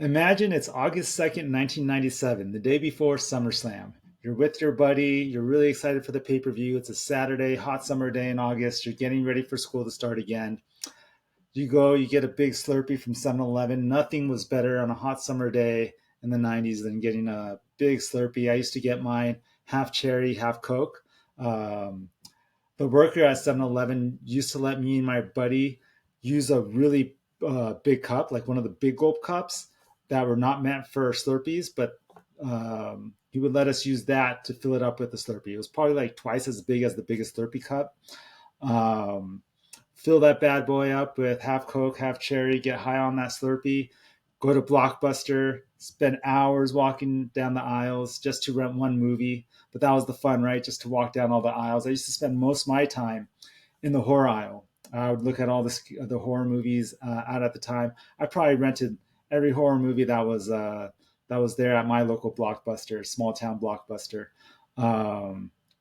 Imagine it's August 2nd, 1997, the day before SummerSlam. You're with your buddy, you're really excited for the pay per view. It's a Saturday, hot summer day in August. You're getting ready for school to start again. You go, you get a big Slurpee from 7-Eleven. Nothing was better on a hot summer day in the 90s than getting a big Slurpee. I used to get mine half cherry, half Coke. Um, the worker at 7-Eleven used to let me and my buddy use a really big cup, like one of the big gulp cups that were not meant for Slurpees, but he would let us use that to fill it up with the Slurpee. It was probably like twice as big as the biggest Slurpee cup. Um, Fill that bad boy up with half Coke, half cherry, get high on that Slurpee, go to Blockbuster, spend hours walking down the aisles just to rent one movie. But that was the fun, right? Just to walk down all the aisles. I used to spend most of my time in the horror aisle. I would look at all the horror movies out at the time. I probably rented every horror movie that was there at my local Blockbuster, small town Blockbuster.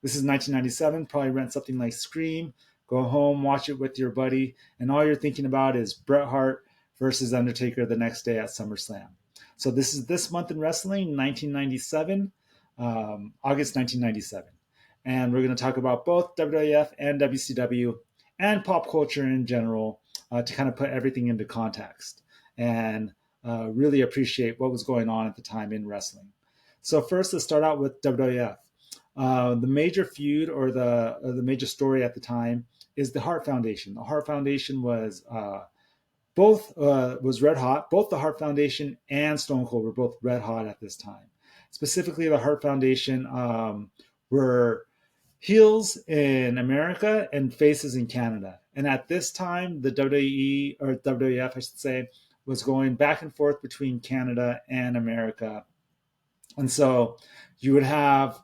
This is 1997. Probably rent something like Scream, go home, watch it with your buddy, and all you're thinking about is Bret Hart versus Undertaker the next day at SummerSlam. So this is This Month in Wrestling, 1997, August 1997. And we're going to talk about both WWF and WCW and pop culture in general to kind of put everything into context and really appreciate what was going on at the time in wrestling. So first, let's start out with WWF. The major feud or the major story at the time is the Hart Foundation. The Hart Foundation was red hot. Both the Hart Foundation and Stone Cold were both red hot at this time. Specifically, the Hart Foundation were heels in America and faces in Canada. And at this time, the WWE or WWF, I should say, was going back and forth between Canada and America. And so you would have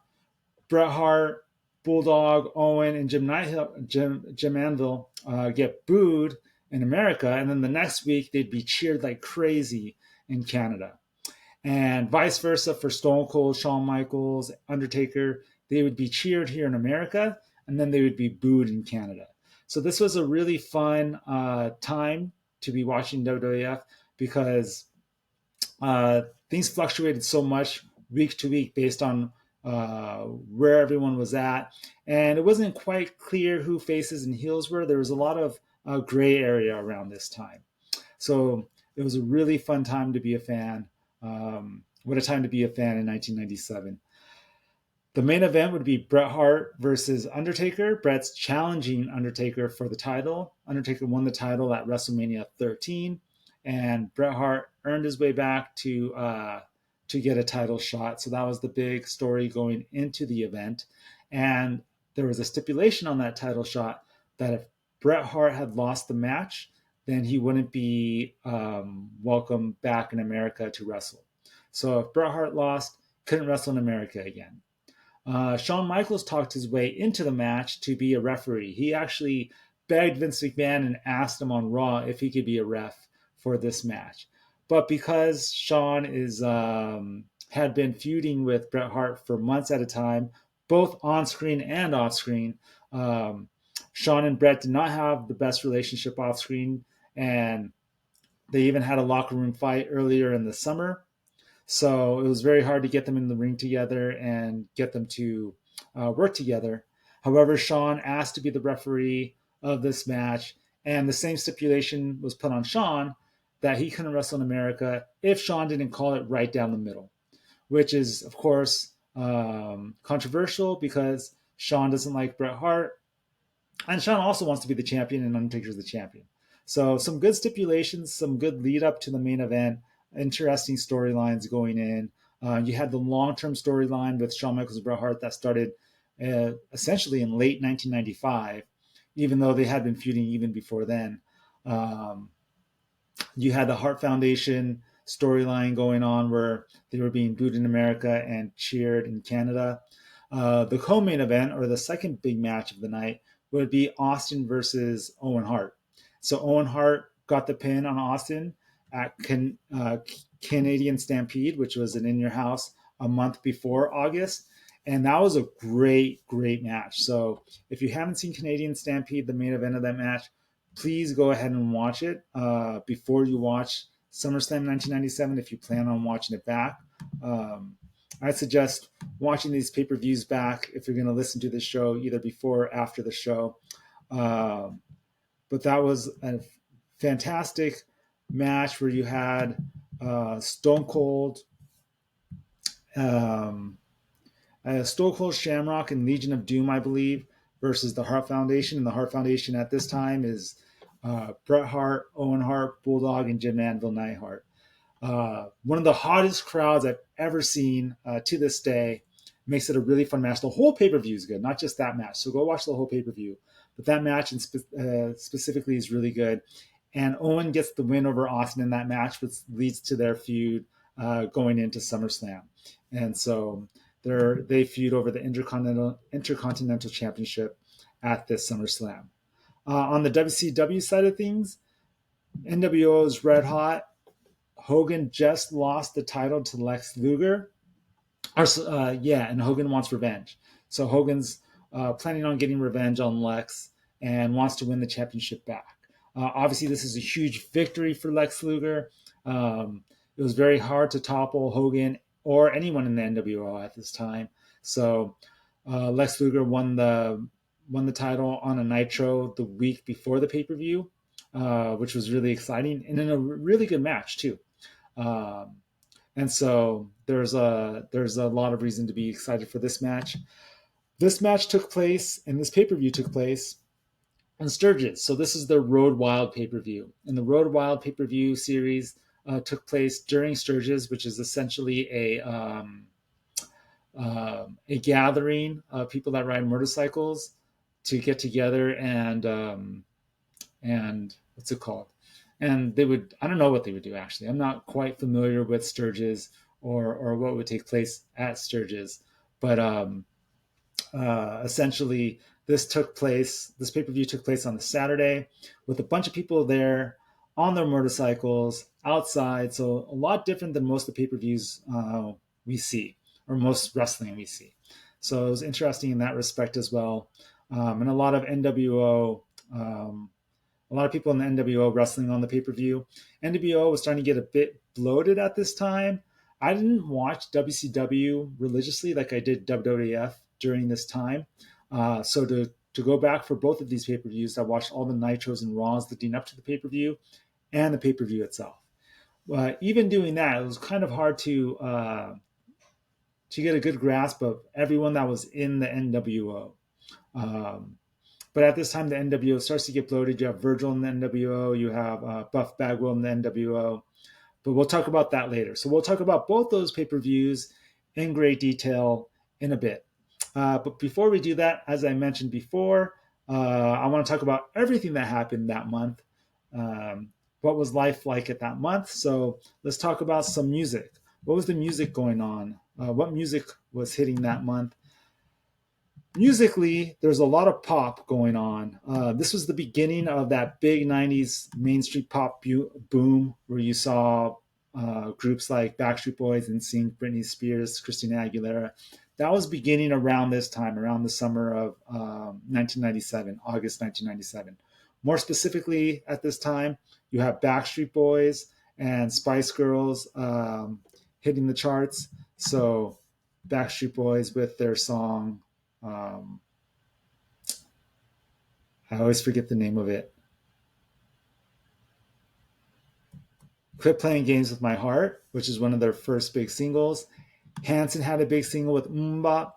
Bret Hart, Bulldog, Owen, and Jim Anvil get booed in America, and then the next week they'd be cheered like crazy in Canada, and vice versa for Stone Cold, Shawn Michaels, Undertaker. They would be cheered here in America, and then they would be booed in Canada. So this was a really fun time to be watching WWF because things fluctuated so much week to week based on where everyone was at. And it wasn't quite clear who faces and heels were. There was a lot of gray area around this time. So it was a really fun time to be a fan. What a time to be a fan in 1997. The main event would be Bret Hart versus Undertaker. Bret's challenging Undertaker for the title. Undertaker won the title at WrestleMania 13, and Bret Hart earned his way back to get a title shot. So that was the big story going into the event. And there was a stipulation on that title shot that if Bret Hart had lost the match, then he wouldn't be welcome back in America to wrestle. So if Bret Hart lost, couldn't wrestle in America again. Shawn Michaels talked his way into the match to be a referee. He actually begged Vince McMahon and asked him on Raw if he could be a ref for this match. But because Shawn had been feuding with Bret Hart for months at a time, both on screen and off screen, Shawn and Bret did not have the best relationship off screen, and they even had a locker room fight earlier in the summer. So it was very hard to get them in the ring together and get them to work together. However, Shawn asked to be the referee of this match, and the same stipulation was put on Shawn that he couldn't wrestle in America if Shawn didn't call it right down the middle, which is, of course, controversial because Shawn doesn't like Bret Hart, and Shawn also wants to be the champion, and Undertaker's the champion. So some good stipulations, some good lead up to the main event, interesting storylines going in. You had the long-term storyline with Shawn Michaels and Bret Hart that started essentially in late 1995, even though they had been feuding even before then. You had the Hart Foundation storyline going on where they were being booed in America and cheered in Canada. The co-main event, or the second big match of the night, would be Austin versus Owen Hart. So Owen Hart got the pin on Austin at Canadian Stampede, which was an In Your House a month before August. And that was a great, great match. So if you haven't seen Canadian Stampede, the main event of that match, please go ahead and watch it before you watch SummerSlam 1997 if you plan on watching it back. Um, I suggest watching these pay-per-views back if you're going to listen to the show, either before or after the show. Um, but that was a fantastic match where you had Stone Cold, um, Stone Cold Shamrock and Legion of Doom, I believe, versus the Hart Foundation. And the Hart Foundation at this time is Bret Hart, Owen Hart, Bulldog, and Jim Anvil Neidhart. One of the hottest crowds I've ever seen to this day. Makes it a really fun match. The whole pay-per-view is good, not just that match. So go watch the whole pay-per-view. But that match specifically is really good. And Owen gets the win over Austin in that match, which leads to their feud going into SummerSlam. And so they feud over the Intercontinental Championship at this SummerSlam. On the WCW side of things, NWO is red hot. Hogan just lost the title to Lex Luger. And Hogan wants revenge. So Hogan's planning on getting revenge on Lex and wants to win the championship back. Obviously, this is a huge victory for Lex Luger. It was very hard to topple Hogan or anyone in the NWO at this time. So Lex Luger won the title on a Nitro the week before the pay-per-view, which was really exciting and in a really good match too. And so there's a lot of reason to be excited for this match. This match took place, and this pay-per-view took place in Sturgis. So this is the Road Wild pay-per-view. And the Road Wild pay-per-view series took place during Sturgis, which is essentially a gathering of people that ride motorcycles to get together and what's it called? And they would, I don't know what they would do actually. I'm not quite familiar with Sturgis or what would take place at Sturgis. But essentially, this pay-per-view took place on the Saturday with a bunch of people there on their motorcycles outside. So a lot different than most of the pay-per-views we see, or most wrestling we see. So it was interesting in that respect as well. And a lot of NWO, a lot of people in the NWO wrestling on the pay-per-view. NWO was starting to get a bit bloated at this time. I didn't watch WCW religiously like I did WWF during this time. So to go back for both of these pay-per-views, I watched all the Nitros and Raws leading up to the pay-per-view and the pay-per-view itself. Even doing that, it was kind of hard to get a good grasp of everyone that was in the NWO. But at this time, the NWO starts to get bloated. You have Virgil in the NWO. You have Buff Bagwell in the NWO. But we'll talk about that later. So we'll talk about both those pay-per-views in great detail in a bit. But before we do that, as I mentioned before, I want to talk about everything that happened that month. What was life like at that month? So let's talk about some music. What was the music going on? What music was hitting that month? Musically, there's a lot of pop going on. This was the beginning of that big 90s Main Street pop boom where you saw groups like Backstreet Boys, NSYNC, Britney Spears, Christina Aguilera. That was beginning around this time, around the summer of 1997, August 1997. More specifically, at this time, you have Backstreet Boys and Spice Girls hitting the charts. So Backstreet Boys with their song, I always forget the name of it. Quit Playing Games with My Heart, which is one of their first big singles. Hanson had a big single with Mbop,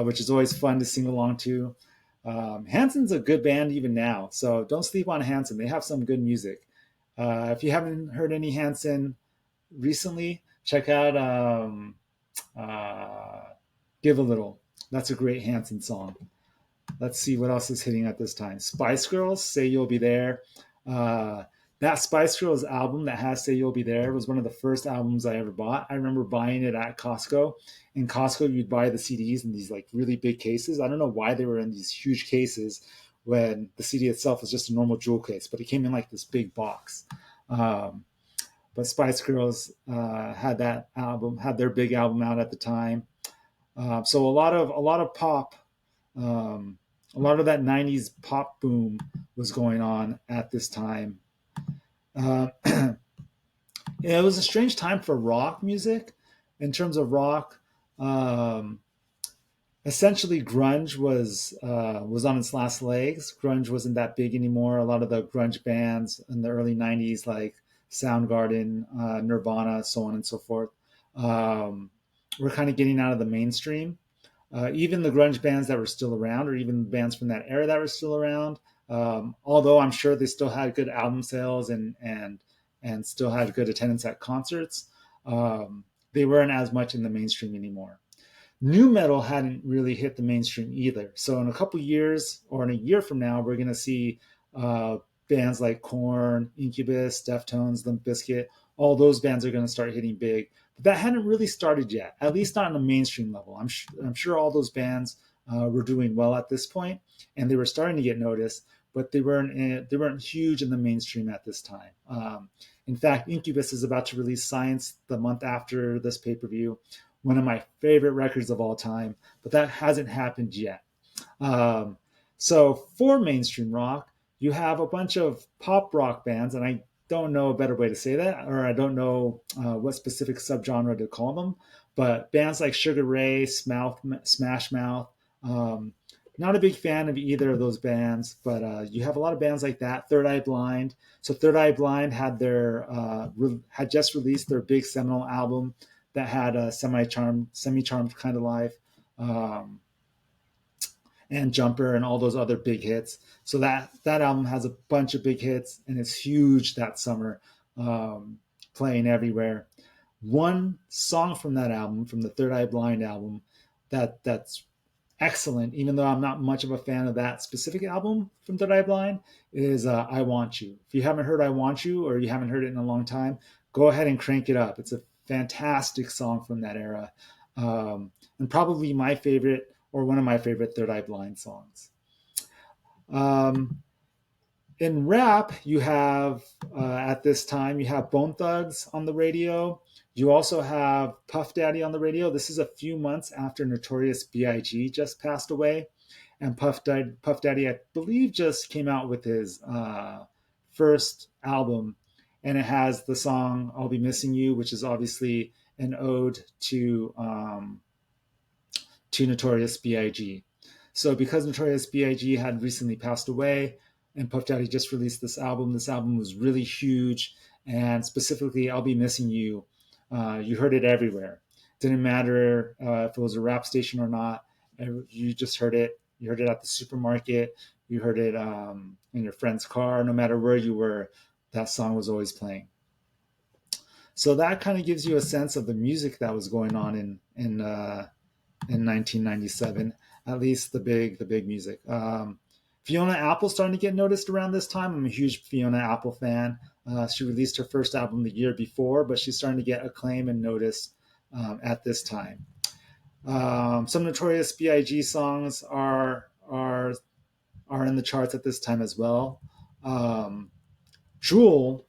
which is always fun to sing along to. Hanson's a good band even now, so don't sleep on Hanson. They have some good music. If you haven't heard any Hanson recently, check out Give a Little. That's a great Hanson song. Let's see what else is hitting at this time. Spice Girls, Say You'll Be There. That Spice Girls album that has Say You'll Be There was one of the first albums I ever bought. I remember buying it at Costco. In Costco, you'd buy the CDs in these like really big cases. I don't know why they were in these huge cases when the CD itself was just a normal jewel case, but it came in like this big box. But Spice Girls had that album, had their big album out at the time. So a lot of pop, a lot of that 90s pop boom was going on at this time. It was a strange time for rock music. In terms of rock, um, essentially grunge was on its last legs. Grunge wasn't that big anymore. A lot of the grunge bands in the early '90s, like Soundgarden, Nirvana, so on and so forth, um, were kind of getting out of the mainstream. Even the grunge bands that were still around, or even bands from that era that were still around, although I'm sure they still had good album sales and still had good attendance at concerts, they weren't as much in the mainstream anymore. New metal hadn't really hit the mainstream either. So in a couple years, or in a year from now, we're going to see uh, bands like Korn, Incubus, Deftones, Limp Bizkit. All those bands are going to start hitting big. But that hadn't really started yet, at least not on a mainstream level. I'm sure all those bands were doing well at this point, and they were starting to get noticed, but they weren't huge in the mainstream at this time. In fact, Incubus is about to release Science the month after this pay per view, one of my favorite records of all time, but that hasn't happened yet. Um, so for mainstream rock, you have a bunch of pop rock bands, and I don't know a better way to say that, or I don't know what specific subgenre to call them, but bands like Sugar Ray, Smash Mouth. Um, Not a big fan of either of those bands, but you have a lot of bands like that. Third Eye Blind. So Third Eye Blind had just released their big seminal album that had a semi charmed kind of life, um, and Jumper and all those other big hits. So that album has a bunch of big hits and it's huge that summer, playing everywhere. One song from that album, from the Third Eye Blind album, that's excellent, even though I'm not much of a fan of that specific album from Third Eye Blind, is I Want You. If you haven't heard I Want You, or you haven't heard it in a long time, go ahead and crank it up. It's a fantastic song from that era, and probably my favorite, or one of my favorite Third Eye Blind songs. Um, in rap, you have at this time you have Bone Thugs on the radio. You also have Puff Daddy on the radio. This is a few months after Notorious B.I.G. just passed away, and Puff Daddy, I believe, just came out with his first album, and it has the song "I'll Be Missing You," which is obviously an ode to Notorious B.I.G. So because Notorious B.I.G. had recently passed away and Puff Daddy just released this album was really huge. And specifically, I'll Be Missing You. You heard it everywhere. Didn't matter if it was a rap station or not. You just heard it. You heard it at the supermarket. You heard it in your friend's car. No matter where you were, that song was always playing. So that kind of gives you a sense of the music that was going on in 1997, at least the big music. Fiona Apple starting to get noticed around this time. I'm a huge Fiona Apple fan. She released her first album the year before, but she's starting to get acclaim and notice at this time. Some Notorious B.I.G. songs are in the charts at this time as well. Jewel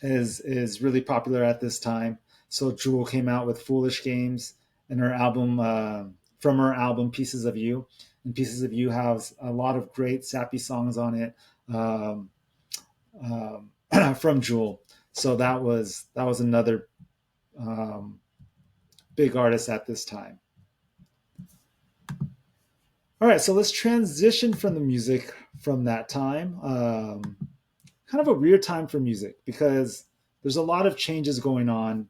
is really popular at this time. So Jewel came out with Foolish Games and her album from her album Pieces of You, and Pieces of You has a lot of great sappy songs on it from Jewel. So that was another um, big artist at this time. All right, so let's transition from the music from that time. Kind of a weird time for music because there's a lot of changes going on,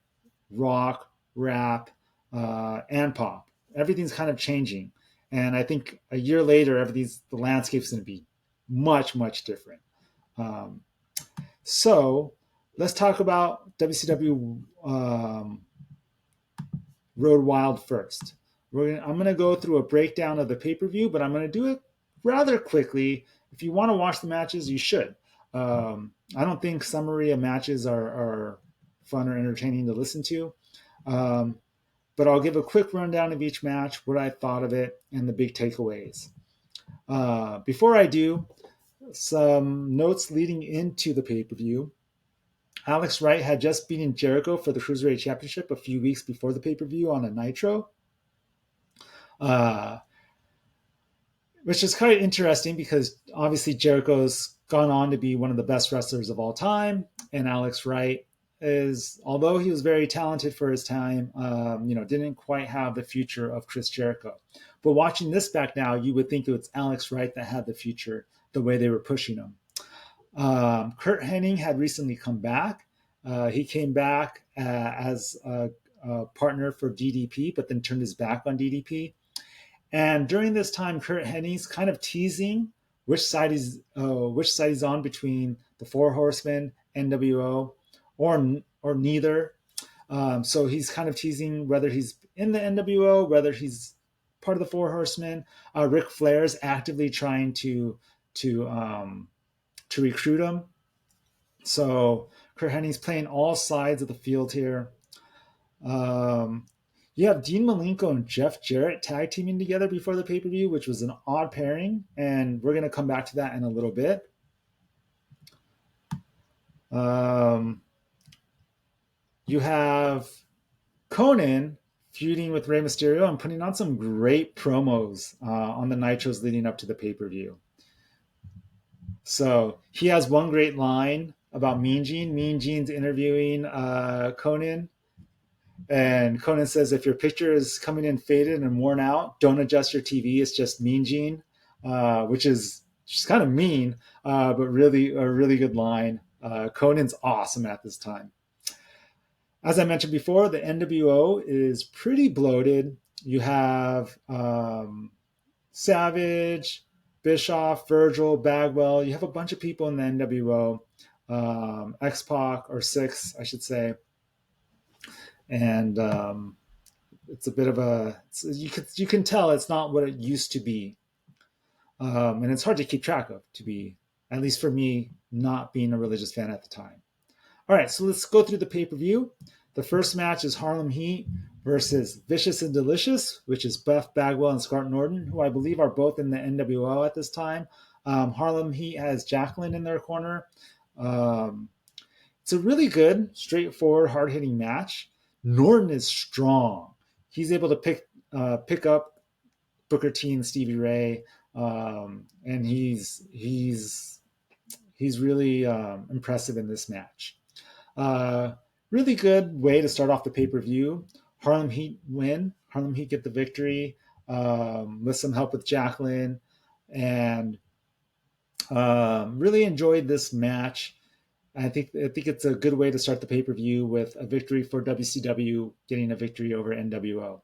rock, rap, and pop. Everything's kind of changing, and I think a year later, the landscape's going to be much different. Um, so let's talk about WCW Road Wild first. I'm going to go through a breakdown of the pay per view, but I'm going to do it rather quickly. If you want to watch the matches, you should. I don't think summary of matches are fun or entertaining to listen to, but I'll give a quick rundown of each match, what I thought of it, and the big takeaways. Before I do, some notes leading into the pay per view. Alex Wright had just beaten Jericho for the Cruiserweight Championship a few weeks before the pay per view on a Nitro. Uh, which is quite interesting because obviously Jericho's gone on to be one of the best wrestlers of all time, and Alex Wright is, although he was very talented for his time, didn't quite have the future of Chris Jericho. But watching this back now, you would think it was Alex Wright that had the future, the way they were pushing him. Kurt Hennig had recently come back. He came back as a partner for DDP, but then turned his back on DDP. And during this time, Kurt Hennig's kind of teasing which side he's on between the Four Horsemen, NWO, or neither. So he's kind of teasing whether he's in the NWO, whether he's part of the Four Horsemen. Ric Flair's actively trying to recruit him. So Kurt Hennig's playing all sides of the field here. You have Dean Malenko and Jeff Jarrett tag teaming together before the pay-per-view, which was an odd pairing, and we're going to come back to that in a little bit. You have Conan feuding with Rey Mysterio and putting on some great promos on the Nitros leading up to the pay-per-view. So he has one great line about Mean Gene. Mean Gene's interviewing Conan. And Conan says, if your picture is coming in faded and worn out, don't adjust your TV. It's just Mean Gene, which is just kind of mean, but really a really good line. Conan's awesome at this time. As I mentioned before, the NWO is pretty bloated. You have Savage, Bischoff, Virgil, Bagwell. You have a bunch of people in the NWO, X-Pac, or Six, I should say. And it's a bit of you can tell it's not what it used to be. And it's hard to keep track of, to be, at least for me, not being a religious fan at the time. All right, so let's go through the pay-per-view. The first match is Harlem Heat versus Vicious and Delicious, which is Buff Bagwell and Scott Norton, who I believe are both in the NWO at this time. Harlem Heat has Jacqueline in their corner. It's a really good, straightforward, hard-hitting match. Norton is strong. He's able to pick up Booker T and Stevie Ray, and he's really impressive in this match. Really good way to start off the pay-per-view. Harlem Heat win. Harlem Heat get the victory with some help with Jacqueline, and really enjoyed this match. I think it's a good way to start the pay-per-view with a victory for WCW getting a victory over NWO.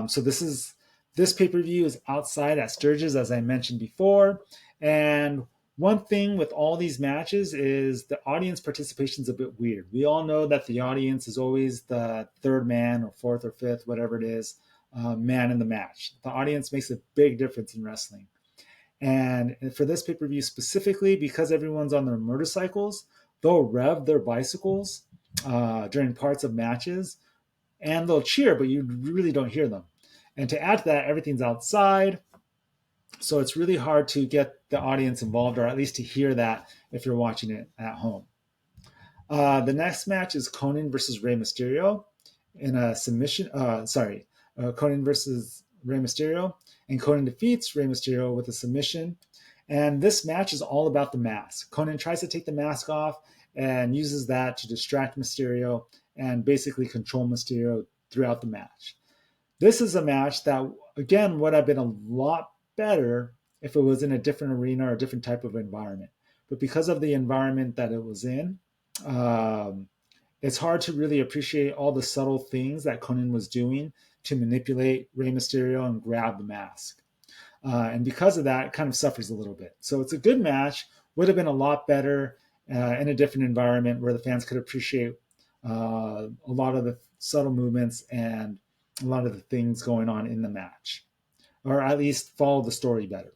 So this pay-per-view is outside at Sturgis, as I mentioned before. And one thing with all these matches is the audience participation is a bit weird. We all know that the audience is always the third man or fourth or fifth, whatever it is, man in the match. The audience makes a big difference in wrestling. And for this pay-per-view specifically, because everyone's on their motorcycles, they'll rev their bicycles during parts of matches, and they'll cheer, but you really don't hear them. And to add to that, everything's outside, so it's really hard to get the audience involved, or at least to hear that if you're watching it at home. The next match is Conan versus Rey Mysterio in a submission. Conan versus Rey Mysterio. And Conan defeats Rey Mysterio with a submission. And this match is all about the mask. Conan tries to take the mask off and uses that to distract Mysterio and basically control Mysterio throughout the match. This is a match that, again, would have been a lot better if it was in a different arena or a different type of environment. But because of the environment that it was in, it's hard to really appreciate all the subtle things that Conan was doing to manipulate Rey Mysterio and grab the mask. And because of that, it kind of suffers a little bit. So it's a good match. Would have been a lot better in a different environment where the fans could appreciate a lot of the subtle movements and a lot of the things going on in the match, or at least follow the story better.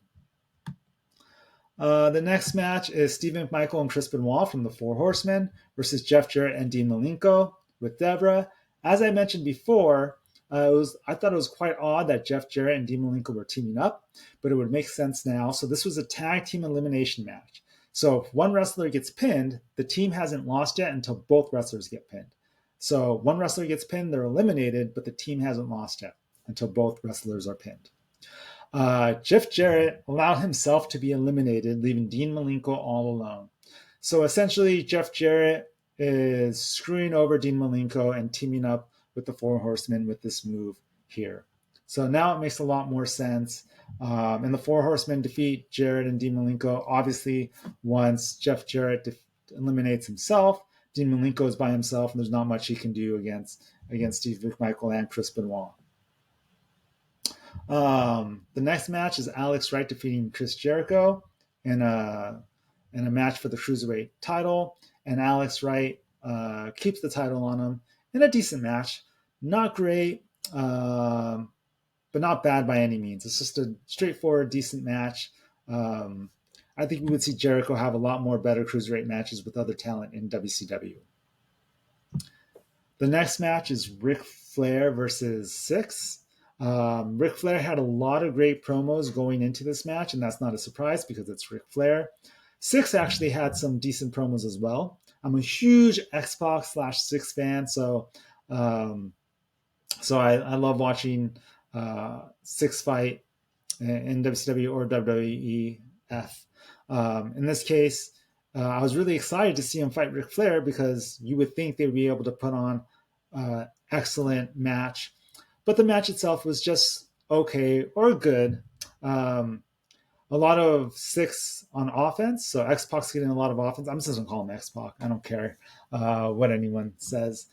The next match is Stephen McMichael and Chris Benoit from the Four Horsemen versus Jeff Jarrett and Dean Malenko with Deborah. As I mentioned before, I thought it was quite odd that Jeff Jarrett and Dean Malenko were teaming up, but it would make sense now. So this was a tag team elimination match. So if one wrestler gets pinned, the team hasn't lost yet until both wrestlers get pinned. So one wrestler gets pinned, they're eliminated, but the team hasn't lost yet until both wrestlers are pinned. Jeff Jarrett allowed himself to be eliminated, leaving Dean Malenko all alone. So essentially, Jeff Jarrett is screwing over Dean Malenko and teaming up with the Four Horsemen with this move here. So now it makes a lot more sense. And the Four Horsemen defeat Jarrett and Dean Malenko. Obviously, once Jeff Jarrett eliminates himself, Dean Malenko is by himself, and there's not much he can do against Steve McMichael and Chris Benoit. The next match is Alex Wright defeating Chris Jericho in a match for the Cruiserweight title. And Alex Wright keeps the title on him in a decent match. Not great, but not bad by any means. It's just a straightforward, decent match. I think we would see Jericho have a lot more better Cruiserweight matches with other talent in WCW. The next match is Ric Flair versus Syxx. Ric Flair had a lot of great promos going into this match, and that's not a surprise because it's Ric Flair. Syxx actually had some decent promos as well. I'm a huge X-Pac / Syxx fan, so I love watching Syxx fight in WCW or WWEF. In this case, I was really excited to see him fight Ric Flair because you would think they would be able to put on an excellent match. But the match itself was just okay or good. A lot of Syxx on offense. So X-Pac's getting a lot of offense. I'm just going to call him X-Pac. I don't care what anyone says.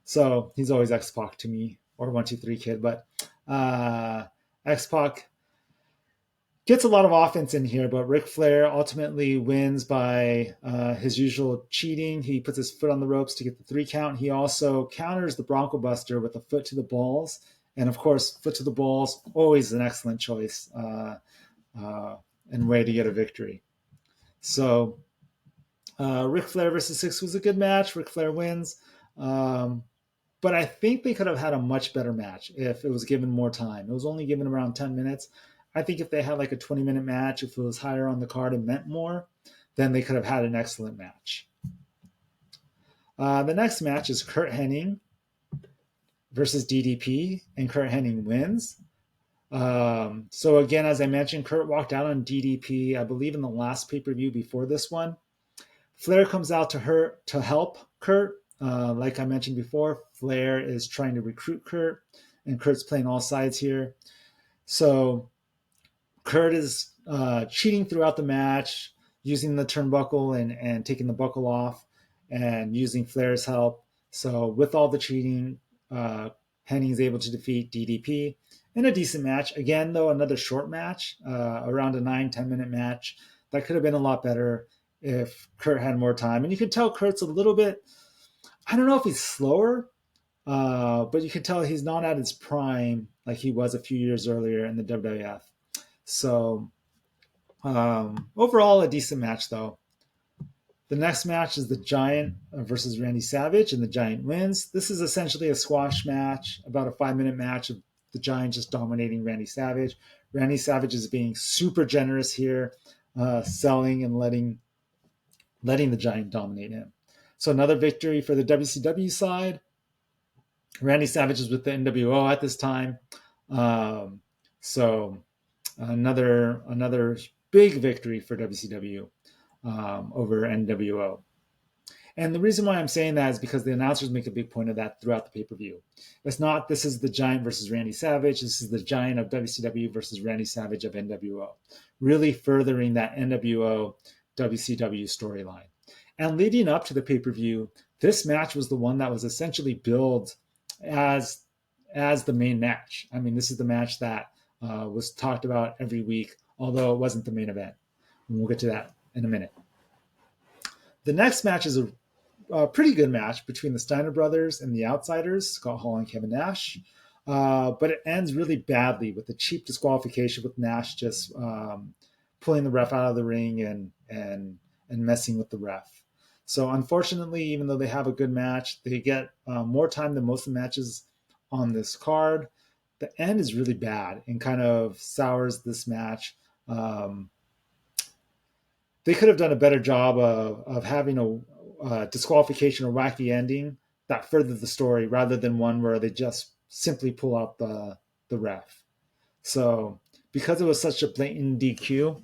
So he's always X-Pac to me, or 1-2-3 Kid. But X-Pac gets a lot of offense in here, but Ric Flair ultimately wins by his usual cheating. He puts his foot on the ropes to get the 3 count. He also counters the Bronco Buster with a foot to the balls. And of course, foot to the balls, always an excellent choice and way to get a victory. So Ric Flair versus Syxx was a good match. Ric Flair wins. But I think they could have had a much better match if it was given more time. It was only given around 10 minutes. I think if they had like a 20-minute match, if it was higher on the card and meant more, then they could have had an excellent match. The next match is Curt Hennig versus DDP, and Curt Hennig wins. So again, as I mentioned, Curt walked out on DDP, I believe in the last pay-per-view before this one. Flair comes out to help Curt. Like I mentioned before, Flair is trying to recruit Curt, and Curt's playing all sides here. So Curt is cheating throughout the match, using the turnbuckle and taking the buckle off, and using Flair's help. So with all the cheating, Hennig is able to defeat DDP in a decent match. Again, though, another short match, around a 9-10 minute match. That could have been a lot better if Curt had more time. And you can tell Curt's a little bit, I don't know if he's slower, but you can tell he's not at his prime like he was a few years earlier in the WWF. So overall, a decent match, though. The next match is the Giant versus Randy Savage, and the Giant wins. This is essentially a squash match, about a 5-minute match of the Giant just dominating Randy Savage. Randy Savage is being super generous here, selling and letting the Giant dominate him. So another victory for the WCW side. Randy Savage is with the NWO at this time. So another big victory for WCW over NWO. And the reason why I'm saying that is because the announcers make a big point of that throughout the pay-per-view. It's not, this is the Giant versus Randy Savage. This is the Giant of WCW versus Randy Savage of NWO. Really furthering that NWO WCW storyline. And leading up to the pay-per-view, this match was the one that was essentially billed as the main match. I mean, this is the match that was talked about every week, although it wasn't the main event. And we'll get to that in a minute. The next match is a pretty good match between the Steiner brothers and the Outsiders, Scott Hall and Kevin Nash. But it ends really badly with a cheap disqualification with Nash just pulling the ref out of the ring and messing with the ref. So unfortunately, even though they have a good match, they get more time than most of the matches on this card. The end is really bad and kind of sours this match. They could have done a better job of having a disqualification or wacky ending that furthered the story rather than one where they just simply pull out the ref. So because it was such a blatant DQ,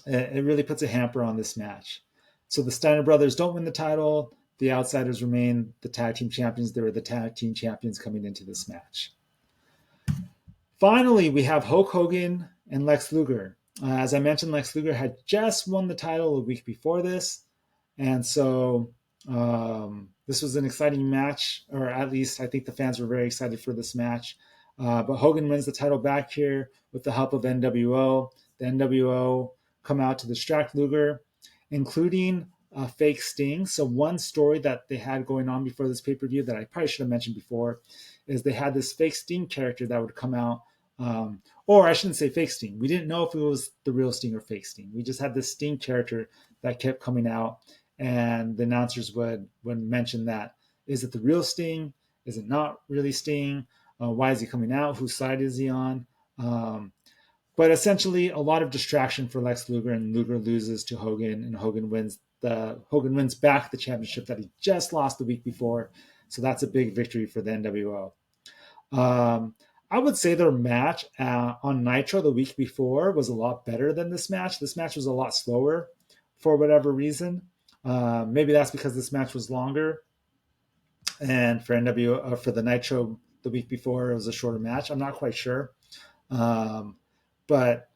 it really puts a hamper on this match. So the Steiner brothers don't win the title. The Outsiders remain the tag team champions. They were the tag team champions coming into this match. Finally, we have Hulk Hogan and Lex Luger. As I mentioned, Lex Luger had just won the title a week before this. And so this was an exciting match, or at least I think the fans were very excited for this match. But Hogan wins the title back here with the help of NWO. The NWO come out to distract Luger, including a fake Sting. So one story that they had going on before this pay-per-view that I probably should have mentioned before is they had this fake Sting character that would come out. Or I shouldn't say fake Sting. We didn't know if it was the real Sting or fake Sting. We just had this Sting character that kept coming out, and the announcers would mention that. Is it the real Sting? Is it not really Sting? Why is he coming out? Whose side is he on? But essentially, a lot of distraction for Lex Luger, and Luger loses to Hogan, and Hogan wins back the championship that he just lost the week before. So that's a big victory for the NWO. I would say their match on Nitro the week before was a lot better than this match. This match was a lot slower for whatever reason. Maybe that's because this match was longer, and for NWO for the Nitro the week before it was a shorter match. I'm not quite sure, but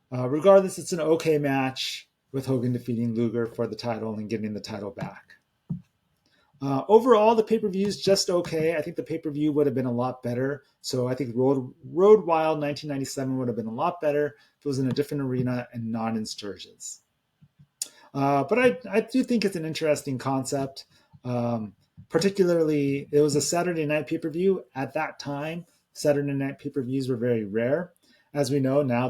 regardless, it's an okay match with Hogan defeating Luger for the title and getting the title back. Overall, the pay-per-view is just okay. I think the pay-per-view would have been a lot better. So I think Road Wild 1997 would have been a lot better if it was in a different arena and not in Sturgis. But I do think it's an interesting concept. Particularly, it was a Saturday night pay-per-view. At that time, Saturday night pay-per-views were very rare. As we know, now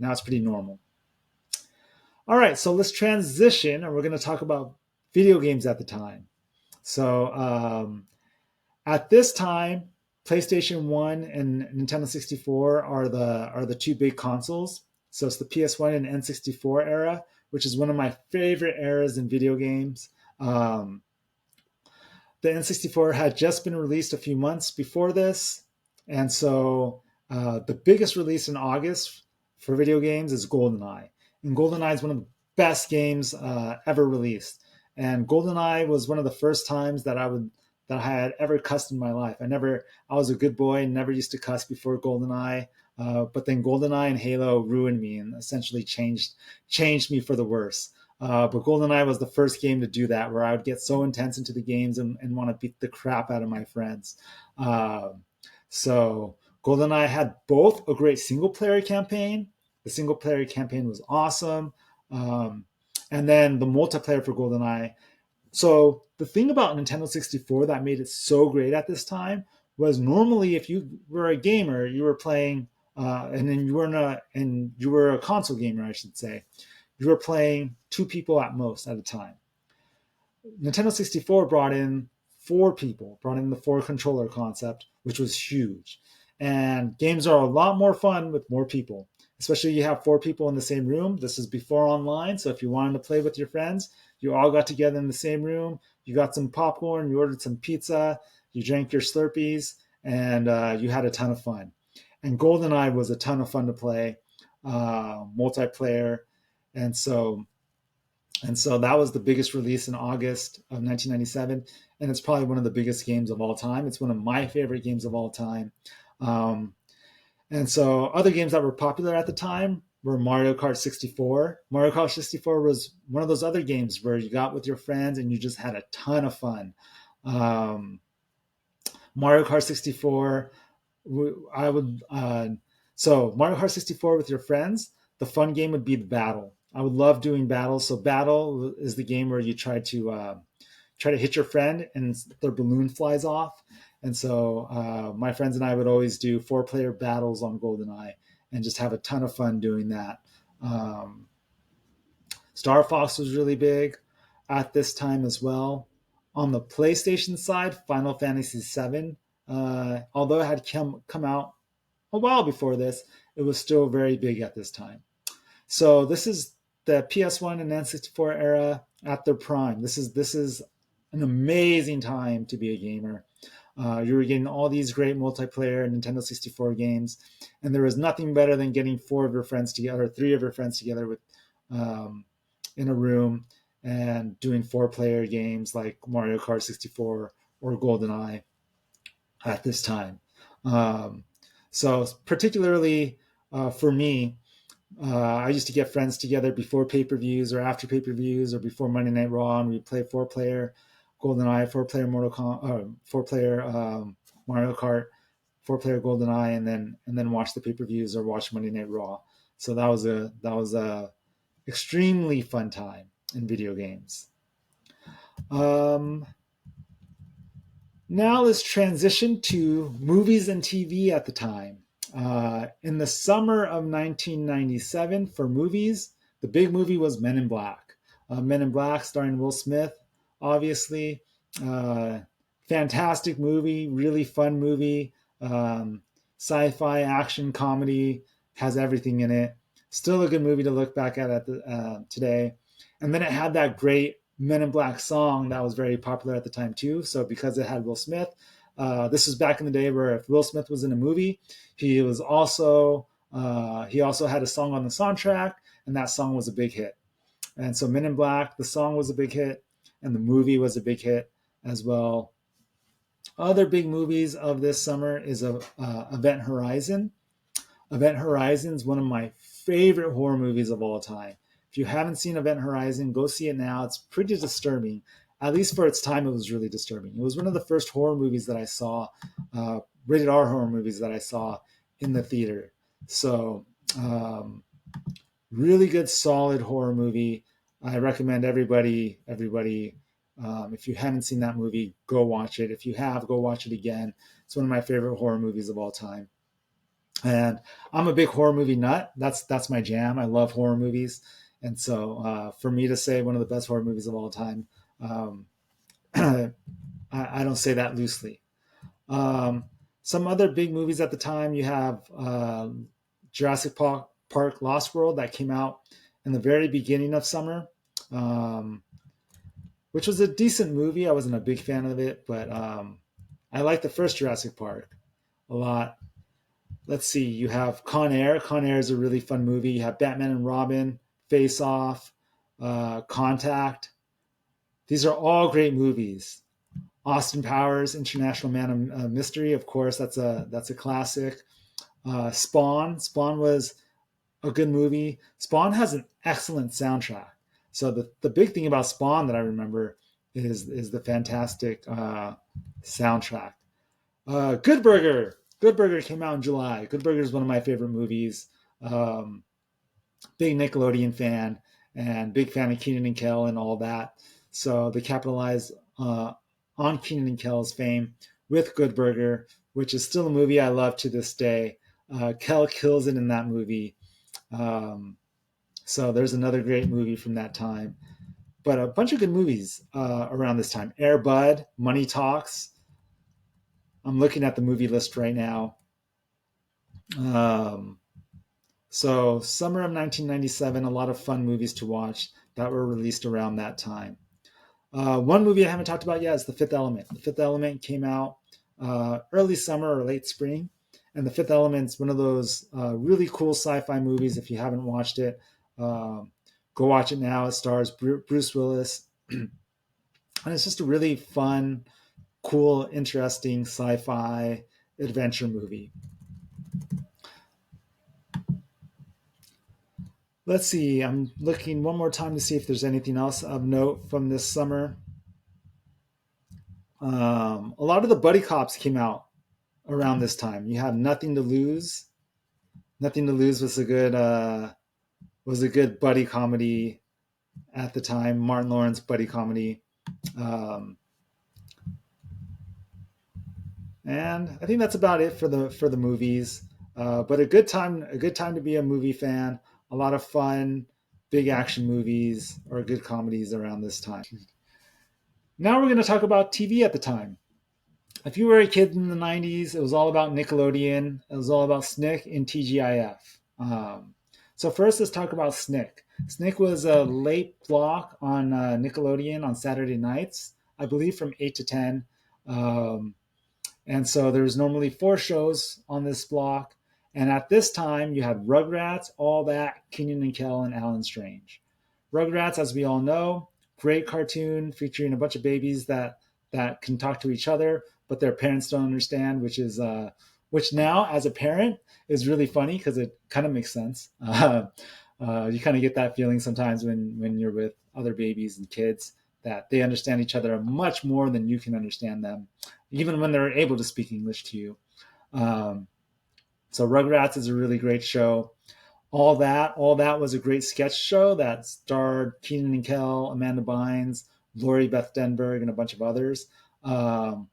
it's pretty normal. All right, so let's transition, and we're going to talk about video games at the time. So at this time, PlayStation 1 and Nintendo 64 are the two big consoles. So it's the PS1 and N64 era, which is one of my favorite eras in video games. The N64 had just been released a few months before this. And so the biggest release in August for video games is GoldenEye. And GoldenEye is one of the best games ever released. And GoldenEye was one of the first times that I had ever cussed in my life. I was a good boy and never used to cuss before GoldenEye. But then GoldenEye and Halo ruined me and essentially changed me for the worse. But GoldenEye was the first game to do that, where I would get so intense into the games and want to beat the crap out of my friends. So GoldenEye had both a great single-player campaign. The single-player campaign was awesome. And then the multiplayer for GoldenEye. So the thing about Nintendo 64 that made it so great at this time was normally if you were a gamer, you were playing, and then you were a console gamer, I should say. You were playing two people at most at a time. Nintendo 64 brought in the 4-controller concept, which was huge. And games are a lot more fun with more people, especially you have 4 people in the same room. This is before online, so if you wanted to play with your friends, you all got together in the same room. You got some popcorn, you ordered some pizza, you drank your Slurpees, and you had a ton of fun. And GoldenEye was a ton of fun to play, multiplayer. And so that was the biggest release in August of 1997. And it's probably one of the biggest games of all time. It's one of my favorite games of all time. And so other games that were popular at the time were Mario Kart 64. Mario Kart 64 was one of those other games where you got with your friends and you just had a ton of fun. Mario Kart 64, so Mario Kart 64 with your friends, the fun game would be the battle. I would love doing battles. So battle is the game where you try to hit your friend and their balloon flies off. And so my friends and I would always do 4-player battles on GoldenEye and just have a ton of fun doing that. Star Fox was really big at this time as well. On the PlayStation side, Final Fantasy VII, although it had come out a while before this, it was still very big at this time. So this is the PS1 and N64 era at their prime. This is an amazing time to be a gamer. You were getting all these great multiplayer Nintendo 64 games, and there was nothing better than getting 4 of your friends together, or 3 of your friends together in a room and doing 4-player games like Mario Kart 64 or GoldenEye at this time. Um, so particularly for me, I used to get friends together before pay-per-views or after pay-per-views or before Monday Night Raw, and we'd play 4-player GoldenEye, 4-player 4-player Mario Kart, 4-player GoldenEye, and then watch the pay-per-views or watch Monday Night Raw. So that was a extremely fun time in video games. Um, Now let's transition to movies and TV at the time. In the summer of 1997, for movies, the big movie was Men in Black. Men in Black, starring Will Smith, obviously. Uh, Fantastic movie, really fun movie. Um, Sci-fi, action, comedy, has everything in it. Still a good movie to look back at today. And then it had that great Men in Black song that was very popular at the time too. So because it had Will Smith, this was back in the day where if Will Smith was in a movie, he also had a song on the soundtrack, and that song was a big hit. And so Men in Black, the song was a big hit, and the movie was a big hit as well. Other big movies of this summer is Event Horizon. Event Horizon is one of my favorite horror movies of all time. If you haven't seen Event Horizon, go see it now. It's pretty disturbing. At least for its time, it was really disturbing. It was one of the first horror movies that I saw, rated R horror movies that I saw in the theater. So, really good, solid horror movie. I recommend everybody, if you haven't seen that movie, go watch it. If you have, go watch it again. It's one of my favorite horror movies of all time. And I'm a big horror movie nut. That's my jam. I love horror movies, and so for me to say one of the best horror movies of all time, um, I don't say that loosely. Um, some other big movies at the time, you have Jurassic Park Lost World that came out in the very beginning of summer, um, which was a decent movie. I wasn't a big fan of it, but I like the first Jurassic Park a lot. Let's see, you have Con Air. Con Air is a really fun movie. You have Batman and Robin, Face Off, Contact. These are all great movies. Austin Powers, International Man of Mystery, of course, that's a classic. Spawn was a good movie. Spawn has an excellent soundtrack. So the big thing about Spawn that I remember is the fantastic soundtrack. Good Burger. Good Burger came out in July. Good Burger is one of my favorite movies. Um, Big Nickelodeon fan and big fan of Keenan and Kel and all that. So they capitalized on Keenan and Kel's fame with Good Burger, which is still a movie I love to this day. Kel kills it in that movie. Um, so there's another great movie from that time. But a bunch of good movies around this time. Air Bud, Money Talks. I'm looking at the movie list right now. Um, so, summer of 1997, a lot of fun movies to watch that were released around that time. One movie I haven't talked about yet is The Fifth Element. The Fifth Element came out early summer or late spring. And The Fifth Element is one of those really cool sci-fi movies. If you haven't watched it, uh, go watch it now. It stars Bruce Willis. And it's just a really fun, cool, interesting sci-fi adventure movie. Let's see. I'm looking one more time to see if there's anything else of note from this summer. A lot of the buddy cops came out around this time. You have Nothing to Lose. Nothing to Lose was a good buddy comedy at the time. Martin Lawrence buddy comedy. Um, and I think that's about it for the movies. But a good time to be a movie fan. A lot of fun, big action movies or good comedies around this time. Now we're going to talk about TV at the time. If you were a kid in the 90s, it was all about Nickelodeon. It was all about Snick and TGIF. So first, let's talk about Snick. Snick was a late block on Nickelodeon on Saturday nights, I believe from 8 to 10. And so there's normally 4 shows on this block. And at this time, you had Rugrats, All That, Kenan and Kel, and Alan Strange. Rugrats, as we all know, great cartoon featuring a bunch of babies that can talk to each other, but their parents don't understand, which now as a parent is really funny because it kind of makes sense. You kind of get that feeling sometimes when you're with other babies and kids that they understand each other much more than you can understand them, even when they're able to speak English to you. Um, so Rugrats is a really great show. All that was a great sketch show that starred Keenan and Kel, Amanda Bynes, Lori Beth Denberg, and a bunch of others. Um,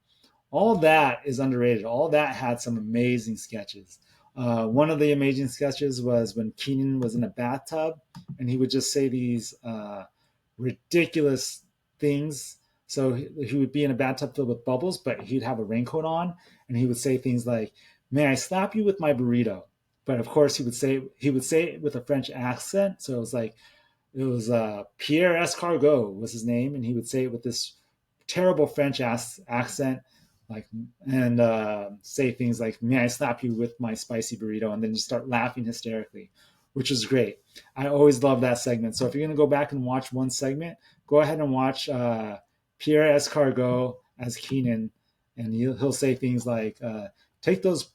all that is underrated. All that had some amazing sketches. One of the amazing sketches was when Keenan was in a bathtub and he would just say these ridiculous things. So he would be in a bathtub filled with bubbles, but he'd have a raincoat on, and he would say things like, "May I slap you with my burrito?" But of course, he would say it with a French accent. So it was Pierre Escargot was his name, and he would say it with this terrible French accent, like and say things like "May I slap you with my spicy burrito?" and then just start laughing hysterically, which was great. I always love that segment. So if you're gonna go back and watch one segment, go ahead and watch Pierre Escargot as Keenan, and he'll say things like "Take those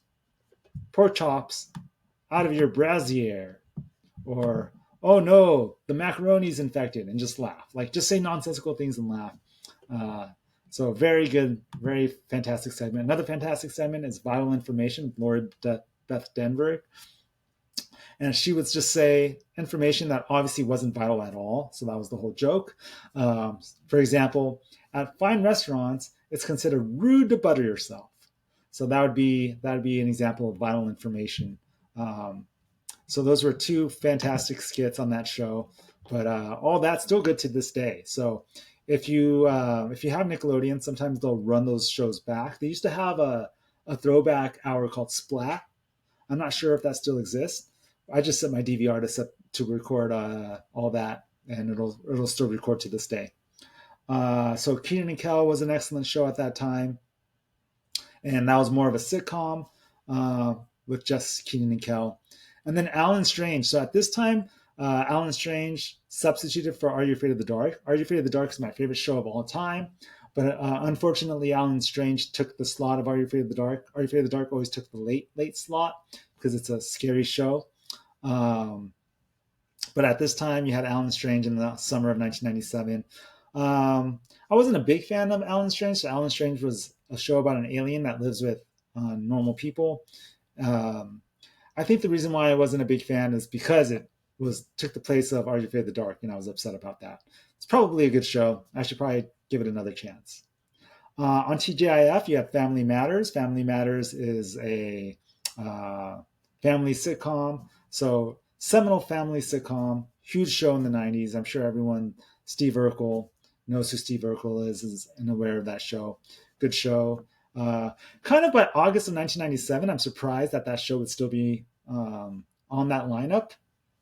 pork chops out of your brassiere," or "Oh no, the macaroni's infected," and just laugh. Like just say nonsensical things and laugh. Uh, so very good, very fantastic segment. Another fantastic segment is Vital Information with Lori Beth Denberg. And she would just say information that obviously wasn't vital at all. So that was the whole joke. For example, at fine restaurants, it's considered rude to butter yourself. So that would be an example of vital information. Um, so those were two fantastic skits on that show, but all that's still good to this day. So if you have Nickelodeon, sometimes they'll run those shows back. They used to have a throwback hour called Splat. I'm not sure if that still exists. I just set my DVR to record all that, and it'll still record to this day. So Keenan and Kel was an excellent show at that time, and that was more of a sitcom uh, with just Keenan and Kel. And then Alan Strange. So at this time, Alan Strange substituted for Are You Afraid of the Dark? Are You Afraid of the Dark is my favorite show of all time. But unfortunately, Alan Strange took the slot of Are You Afraid of the Dark. Are You Afraid of the Dark always took the late slot because it's a scary show. Um, but at this time, you had Alan Strange in the summer of 1997. I wasn't a big fan of Alan Strange. So Alan Strange was a show about an alien that lives with normal people. Um, I think the reason why I wasn't a big fan is because it was took the place of Are You Afraid of the Dark, and I was upset about that. It's probably a good show. I should probably give it another chance. On TGIF, you have Family Matters. Family Matters is a uh, family sitcom. So, seminal family sitcom, huge show in the 90s. I'm sure everyone, Steve Urkel, knows who Steve Urkel is and aware of that show. Good show. Uh, Kind of by August of 1997, I'm surprised that that show would still be on that lineup,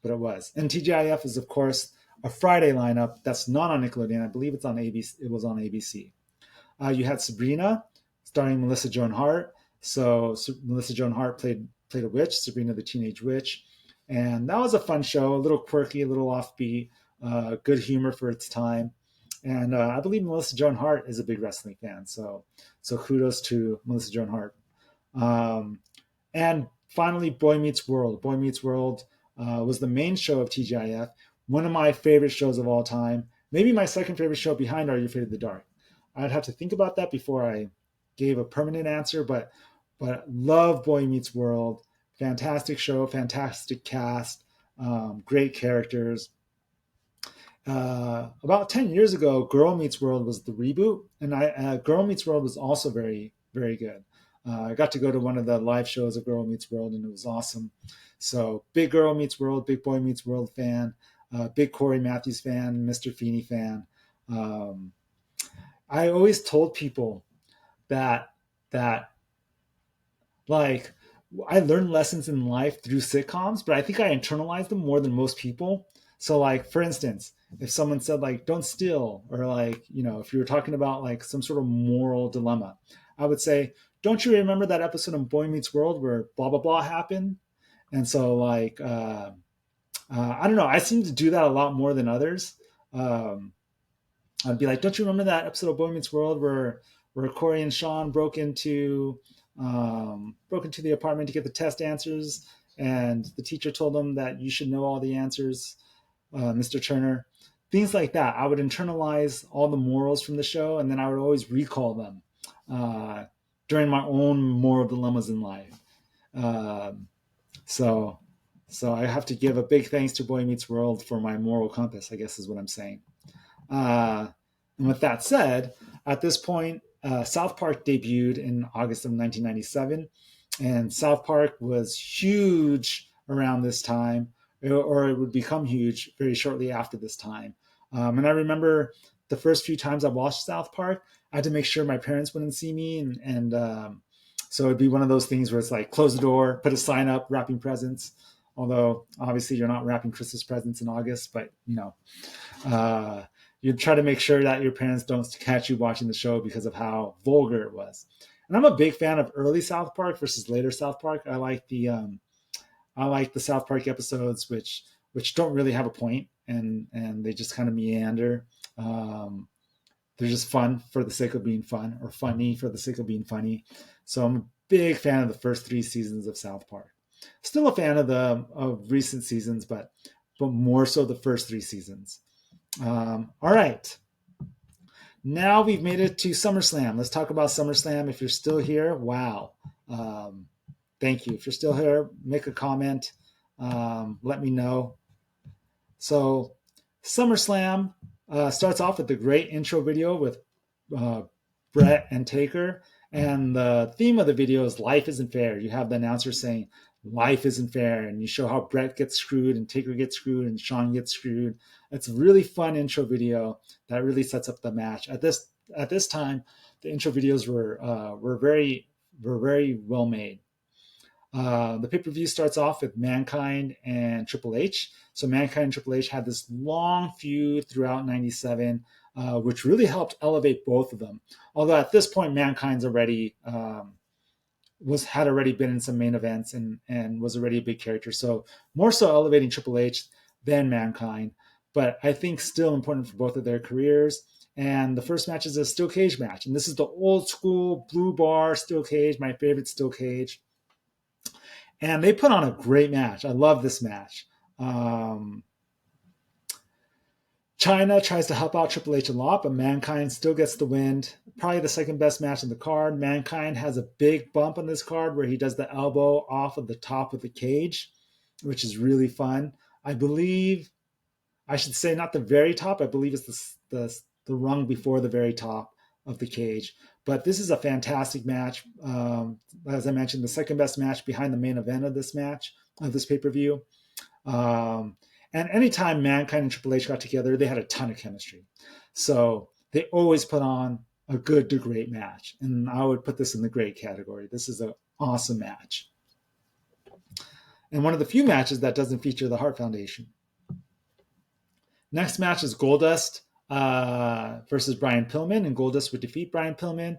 but it was. And TGIF is, of course, a Friday lineup that's not on Nickelodeon. I believe it's on ABC. It was on ABC. You had Sabrina, starring Melissa Joan Hart. So Melissa Joan Hart played a witch, Sabrina the Teenage Witch, and that was a fun show. A little quirky, a little offbeat, good humor for its time. And I believe Melissa Joan Hart is a big wrestling fan. So kudos to Melissa Joan Hart. Um, and finally, Boy Meets World. Boy Meets World was the main show of TGIF. One of my favorite shows of all time. Maybe my second favorite show behind Are You Afraid of the Dark? I'd have to think about that before I gave a permanent answer, but love Boy Meets World. Fantastic show, fantastic cast, great characters. About 10 years ago, Girl Meets World was the reboot, and Girl Meets World was also very, very good. I got to go to one of the live shows of Girl Meets World, and it was awesome. So, big Girl Meets World, big Boy Meets World fan, big Corey Matthews fan, Mr. Feeney fan. Um, I always told people that that like I learned lessons in life through sitcoms, but I think I internalized them more than most people. So like for instance, if someone said like don't steal or like, if you were talking about like some sort of moral dilemma, I would say, don't you remember that episode of Boy Meets World where blah blah blah happened? And so like I don't know. I seem to do that a lot more than others. Um, I'd be like, "Don't you remember that episode of Boy Meets World where Corey and Sean broke into the apartment to get the test answers, and the teacher told them that you should know all the answers, Mr. Turner." Things like that. I would internalize all the morals from the show, and then I would always recall them uh, during my own moral dilemmas in life. Um, so, so I have to give a big thanks to Boy Meets World for my moral compass, I guess is what I'm saying. Uh, and with that said, at this point, South Park debuted in August of 1997, and South Park was huge around this time, or it would become huge very shortly after this time. And I remember the first few times I watched South Park, I had to make sure my parents wouldn't see me, and so it'd be one of those things where it's like close the door, put a sign up, wrapping presents. Although obviously you're not wrapping Christmas presents in August, but uh, you try to make sure that your parents don't catch you watching the show because of how vulgar it was. And I'm a big fan of early South Park versus later South Park. I like the South Park episodes which don't really have a point, and they just kind of meander. Um, they're just fun for the sake of being fun, or funny for the sake of being funny. So I'm a big fan of the first 3 seasons of South Park. Still a fan of recent seasons, but more so the first 3 seasons. All right. Now we've made it to SummerSlam. Let's talk about SummerSlam. If you're still here, wow. Um, Thank you. If you're still here, make a comment. Let me know. So, SummerSlam starts off with the great intro video with uh, Brett and Taker. And the theme of the video is life isn't fair. You have the announcer saying, life isn't fair. And you show how Brett gets screwed and Taker gets screwed and Sean gets screwed. It's a really fun intro video that really sets up the match. At this time, the intro videos were very well made. The pay-per-view starts off with Mankind and Triple H. So Mankind and Triple H had this long feud throughout '97, which really helped elevate both of them. Although at this point, Mankind's already had already been in some main events and was already a big character. So more so elevating Triple H than Mankind, but I think still important for both of their careers. And the first match is a steel cage match, and this is the old school blue bar steel cage, my favorite steel cage. And they put on a great match. I love this match. China tries to help out Triple H a lot, but Mankind still gets the win. Probably the second best match on the card. Mankind has a big bump on this card where he does the elbow off of the top of the cage, which is really fun. I believe, I should say not the very top. I believe it's the rung before the very top of the cage. But this is a fantastic match. As I mentioned, the second best match behind the main event of this match, of this pay-per-view. And anytime Mankind and Triple H got together, they had a ton of chemistry. So they always put on a good to great match. And I would put this in the great category. This is an awesome match. And one of the few matches that doesn't feature the Hart Foundation. Next match is Goldust versus Brian Pillman, and Goldust would defeat Brian Pillman.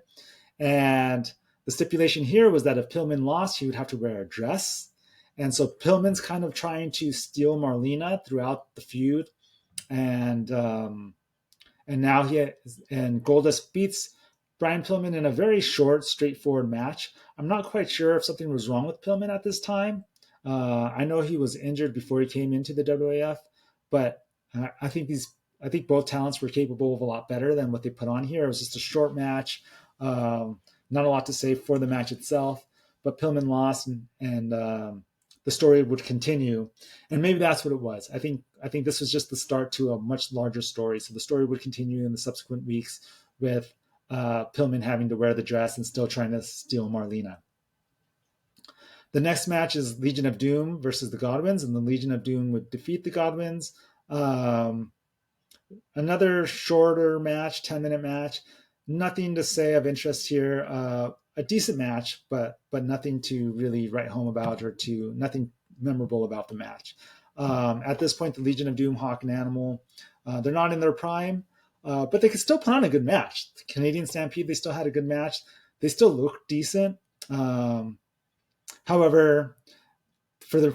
And the stipulation here was that if Pillman lost, he would have to wear a dress. And so Pillman's kind of trying to steal Marlena throughout the feud, and now Goldust beats Brian Pillman in a very short, straightforward match. I'm not quite sure if something was wrong with Pillman at this time. I know he was injured before he came into the WAF, but I think both talents were capable of a lot better than what they put on here. It was just a short match, not a lot to say for the match itself. But Pillman lost, and the story would continue, and maybe that's what it was. I think this was just the start to a much larger story. So the story would continue in the subsequent weeks with Pillman having to wear the dress and still trying to steal Marlena. The next match is Legion of Doom versus the Godwins, and the Legion of Doom would defeat the Godwins. Another shorter match, 10-minute match. Nothing to say of interest here. A decent match, but nothing to really write home about, or nothing memorable about the match. At this point, the Legion of Doom, Hawk and Animal, they're not in their prime, but they could still put on a good match. The Canadian Stampede, they still had a good match. They still look decent. However,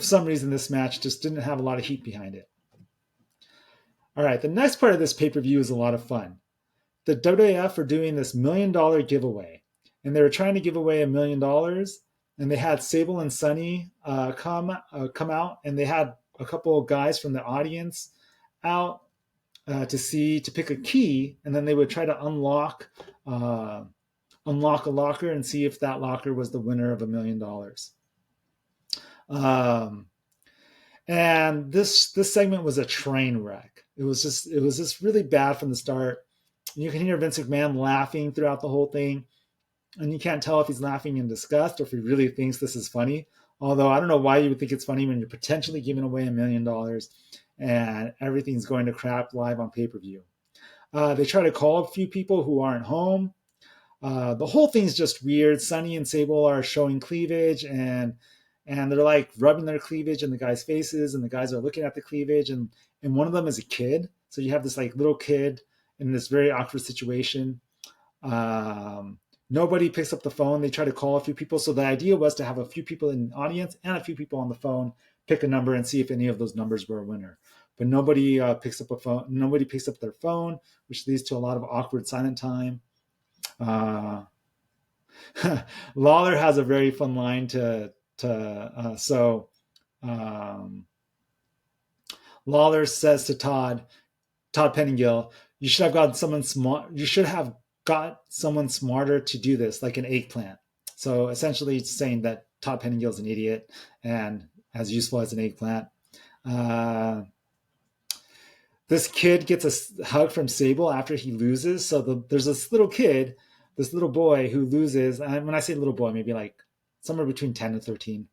some reason, this match just didn't have a lot of heat behind it. All right, the next part of this pay-per-view is a lot of fun. The WWF are doing this $1 million giveaway, and they were trying to give away $1 million, and they had Sable and Sunny come out, and they had a couple of guys from the audience out to pick a key, and then they would try to unlock a locker and see if that locker was the winner of $1 million. And this segment was a train wreck. It was just really bad from the start. You can hear Vince McMahon laughing throughout the whole thing, and you can't tell if he's laughing in disgust or if he really thinks this is funny. Although I don't know why you would think it's funny when you're potentially giving away $1 million and everything's going to crap live on pay-per-view. They try to call a few people who aren't home. The whole thing's just weird. Sunny and Sable are showing cleavage, and they're like rubbing their cleavage in the guys' faces, and the guys are looking at the cleavage, and one of them is a kid. So you have this like little kid in this very awkward situation. Nobody picks up the phone. They try to call a few people. So the idea was to have a few people in the audience and a few people on the phone pick a number and see if any of those numbers were a winner. But nobody picks up a phone. Nobody picks up their phone, which leads to a lot of awkward silent time. Lawler has a very fun line Lawler says to Todd Pettengill, you should have got someone smart. You should have got someone smarter to do this, like an eggplant. So essentially, it's saying that Todd Pettengill is an idiot and as useful as an eggplant. This kid gets a hug from Sable after he loses. So there's this little kid, this little boy who loses. And when I say little boy, maybe like somewhere between 10 and 13.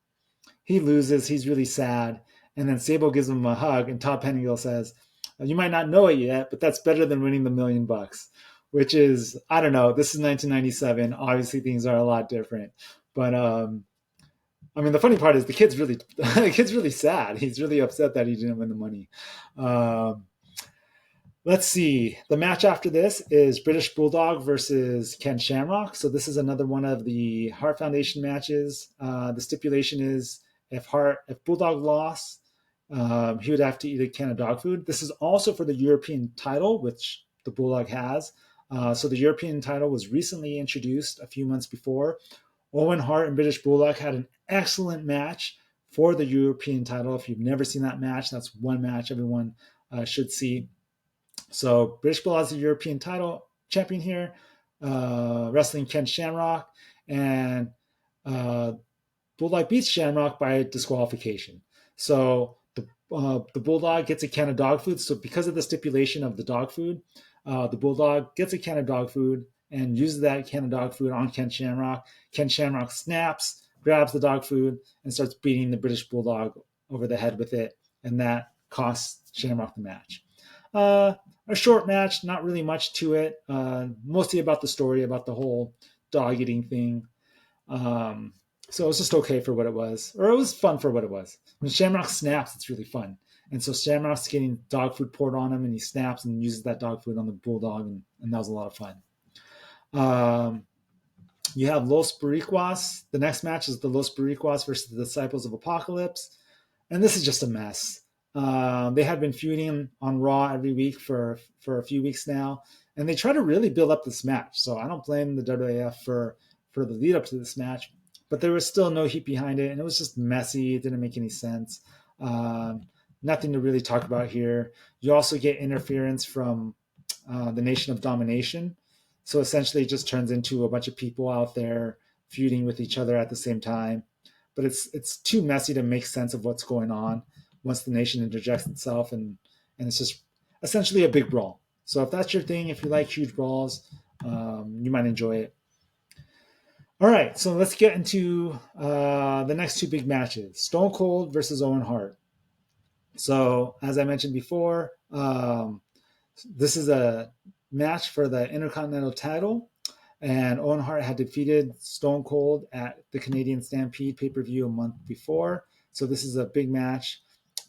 He loses. He's really sad. And then Sable gives him a hug, and Todd Pettengill says, you might not know it yet, but that's better than winning the $1 million, which is, I don't know. This is 1997. Obviously, things are a lot different. But I mean, the funny part is the kid's really sad. He's really upset that he didn't win the money. Let's see. The match after this is British Bulldog versus Ken Shamrock. So this is another one of the Hart Foundation matches. The stipulation is if Bulldog lost, he would have to eat a can of dog food. This is also for the European title, which the Bulldog has. So the European title was recently introduced a few months before. Owen Hart and British Bulldog had an excellent match for the European title. If you've never seen that match, that's one match everyone should see. So British Bulldog is the European title champion here, wrestling Ken Shamrock, and Bulldog beats Shamrock by disqualification. So the Bulldog gets a can of dog food. So because of the stipulation of the dog food, the Bulldog gets a can of dog food and uses that can of dog food on Ken Shamrock. Ken Shamrock snaps, grabs the dog food, and starts beating the British Bulldog over the head with it, and that costs Shamrock the match. A short match, not really much to it, mostly about the story, about the whole dog eating thing. So it was just okay for what it was, or it was fun for what it was. When Shamrock snaps, it's really fun. And so Shamrock's getting dog food poured on him, and he snaps and uses that dog food on the Bulldog, and that was a lot of fun. You have Los Boricuas. The next match is the Los Boricuas versus the Disciples of Apocalypse. And this is just a mess. They have been feuding on Raw every week for a few weeks now, and they try to really build up this match. So I don't blame the WWF for the lead up to this match, but there was still no heat behind it, and it was just messy. It didn't make any sense. Nothing to really talk about here. You also get interference from the Nation of Domination. So essentially it just turns into a bunch of people out there feuding with each other at the same time. But it's too messy to make sense of what's going on once the Nation interjects itself, and it's just essentially a big brawl. So if that's your thing, if you like huge brawls, you might enjoy it. All right, so let's get into the next two big matches, Stone Cold versus Owen Hart. So as I mentioned before, this is a match for the Intercontinental title, and Owen Hart had defeated Stone Cold at the Canadian Stampede pay-per-view a month before. So this is a big match.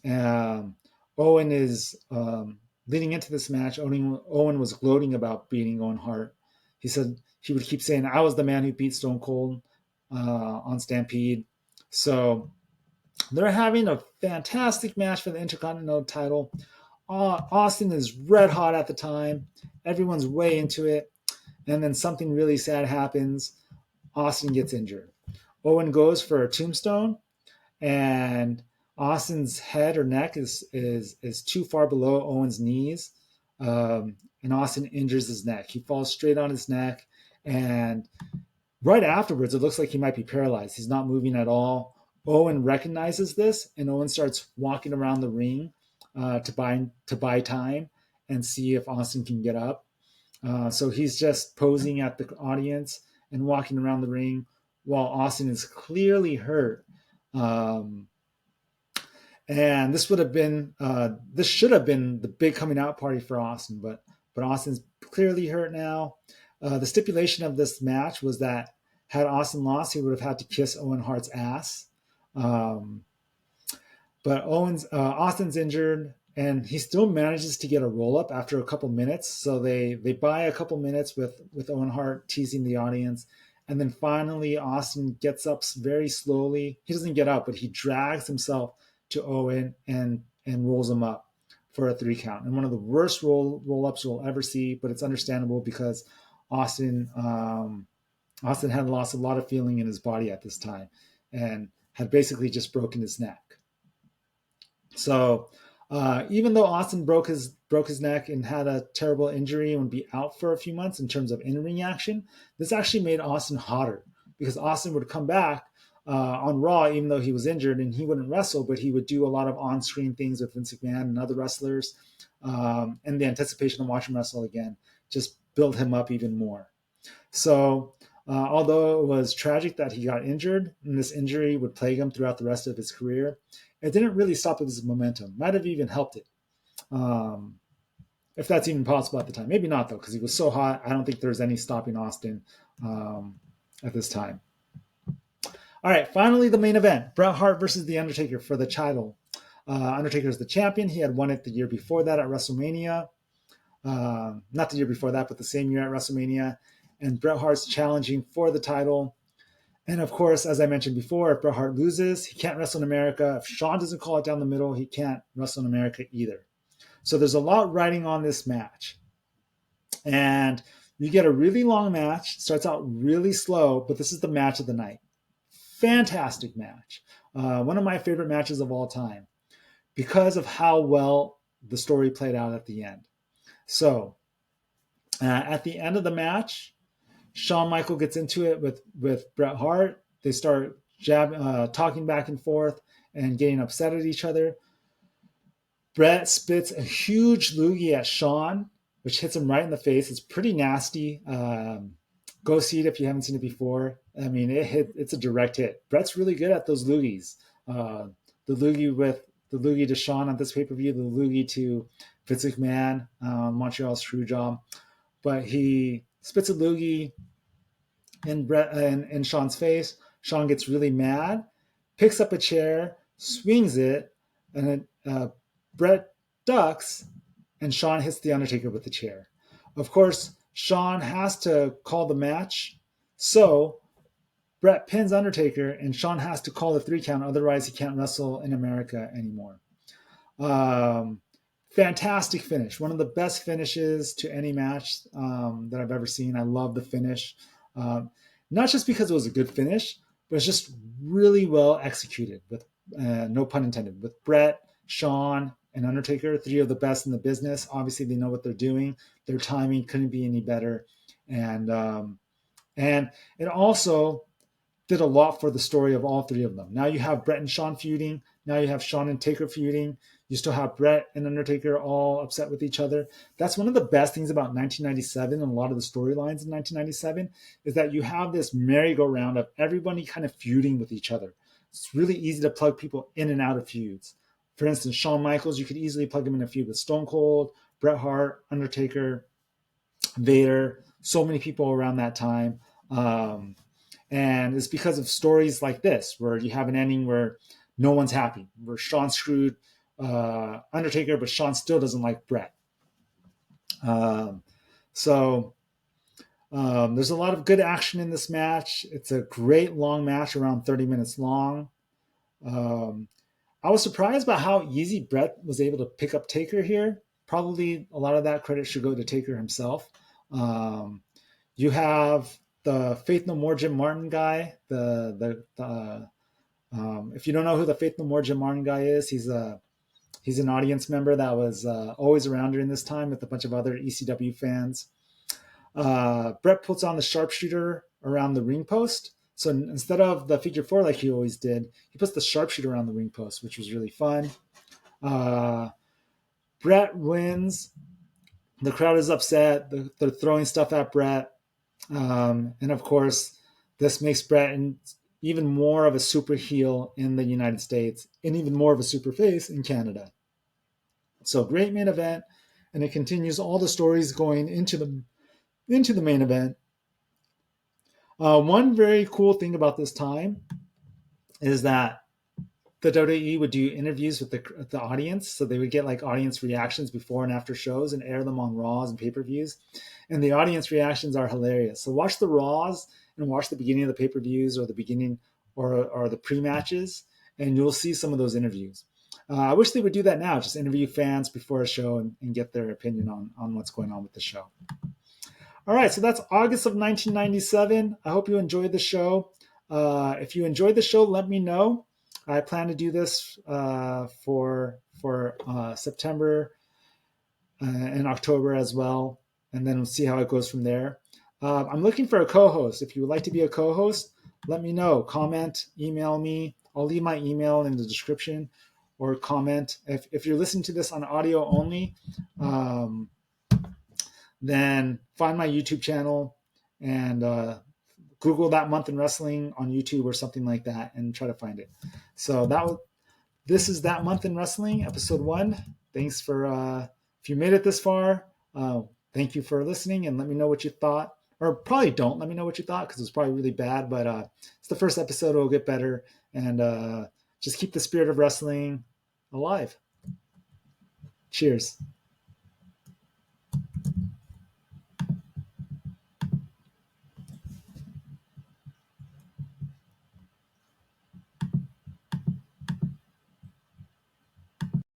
Owen is leading into this match. Owen was gloating about beating Owen Hart. He said he would keep saying, I was the man who beat Stone Cold on Stampede. So They're having a fantastic match for the Intercontinental title. Austin is red hot at the time. Everyone's way into it. And then something really sad happens. Austin gets injured. Owen goes for a tombstone, and Austin's head or neck is too far below Owen's knees, and Austin injures his neck. He falls straight on his neck, and right afterwards, it looks like he might be paralyzed. He's not moving at all. Owen recognizes this, and Owen starts walking around the ring to buy time and see if Austin can get up. So he's just posing at the audience and walking around the ring while Austin is clearly hurt. Um, and this should have been the big coming out party for Austin, but Austin's clearly hurt now. The stipulation of this match was that had Austin lost, he would have had to kiss Owen Hart's ass. Um, but Austin's injured, and he still manages to get a roll up after a couple minutes. So they buy a couple minutes with Owen Hart teasing the audience, and then finally Austin gets up very slowly. He doesn't get up, but he drags himself to Owen and rolls him up for a 3 count. And one of the worst roll ups you'll ever see, but it's understandable because Austin Austin had lost a lot of feeling in his body at this time and had basically just broken his neck. So even though Austin broke his neck and had a terrible injury and would be out for a few months in terms of in-ring action, this actually made Austin hotter because Austin would come back on Raw even though he was injured, and he wouldn't wrestle, but he would do a lot of on-screen things with Vince McMahon and other wrestlers, and the anticipation of watching him wrestle again just built him up even more. So although it was tragic that he got injured, and this injury would plague him throughout the rest of his career, it didn't really stop his momentum. Might have even helped it. If that's even possible at the time. Maybe not, though, because he was so hot. I don't think there's any stopping Austin at this time. All right, finally, the main event. Bret Hart versus The Undertaker for the title. Undertaker is the champion. He had won it the year before that at WrestleMania. Not the year before that, but the same year at WrestleMania. And Bret Hart's challenging for the title. And of course, as I mentioned before, if Bret Hart loses, he can't wrestle in America. If Shawn doesn't call it down the middle, he can't wrestle in America either. So there's a lot riding on this match. And you get a really long match. It starts out really slow, but this is the match of the night. Fantastic match. One of my favorite matches of all time because of how well the story played out at the end. So at the end of the match, Shawn Michael gets into it with Bret Hart. They start talking back and forth and getting upset at each other. Bret spits a huge loogie at Shawn, which hits him right in the face. It's pretty nasty. Go see it if you haven't seen it before. I mean, it's a direct hit. Bret's really good at those loogies. The loogie to Shawn on this pay-per-view, the loogie to Vince McMahon, Montreal Screwjob. But he spits a loogie in Shawn's face. Shawn gets really mad, picks up a chair, swings it, and Bret ducks, and Shawn hits The Undertaker with the chair. Of course, Shawn has to call the match, so Bret pins Undertaker, and Shawn has to call the 3 count, otherwise he can't wrestle in America anymore. Fantastic finish. One of the best finishes to any match that I've ever seen. I love the finish. Not just because it was a good finish, but it's just really well executed with, no pun intended, with Bret, Shawn, and Undertaker, 3 of the best in the business. Obviously, they know what they're doing. Their timing couldn't be any better. And it also did a lot for the story of all 3 of them. Now you have Bret and Shawn feuding. Now you have Shawn and Taker feuding. You still have Bret and Undertaker all upset with each other. That's one of the best things about 1997 and a lot of the storylines in 1997 is that you have this merry-go-round of everybody kind of feuding with each other. It's really easy to plug people in and out of feuds. For instance, Shawn Michaels, you could easily plug him in a feud with Stone Cold, Bret Hart, Undertaker, Vader, so many people around that time. And it's because of stories like this, where you have an ending where no one's happy, where Shawn screwed Undertaker, but Shawn still doesn't like Bret. So there's a lot of good action in this match. It's a great long match, around 30 minutes long. I was surprised by how easy Brett was able to pick up Taker here. Probably a lot of that credit should go to Taker himself. Um, you have the Faith No More Jim Martin guy. If you don't know who the Faith No More Jim Martin guy is, he's an audience member that was always around during this time with a bunch of other ECW fans. Brett puts on the sharpshooter around the ring post. So instead of the figure four like he always did, he puts the sharpshooter around the ring post, which was really fun. Uh, Brett wins. The crowd is upset. They're throwing stuff at Brett. And of course, this makes Brett even more of a super heel in the United States and even more of a super face in Canada. So great main event. And it continues all the stories going into the main event. One very cool thing about this time is that the WWE would do interviews with the audience, so they would get like audience reactions before and after shows and air them on Raws and pay-per-views. And the audience reactions are hilarious. So watch the Raws and watch the beginning of the pay-per-views or the beginning or the pre-matches, and you'll see some of those interviews. I wish they would do that now, just interview fans before a show and get their opinion on what's going on with the show. All right, so that's August of 1997. I hope you enjoyed the show. If you enjoyed the show, let me know. I plan to do this for September and October as well, and then we'll see how it goes from there. I'm looking for a co-host. If you would like to be a co-host, let me know. Comment, email me. I'll leave my email in the description, or comment. If you're listening to this on audio only, then find my YouTube channel and Google That Month in Wrestling on YouTube or something like that and try to find it. So this is That Month in Wrestling, episode 1. Thanks for, if you made it this far, thank you for listening, and let me know what you thought. Or probably don't let me know what you thought, because it's probably really bad, but it's the first episode. It'll get better, and just keep the spirit of wrestling alive. Cheers.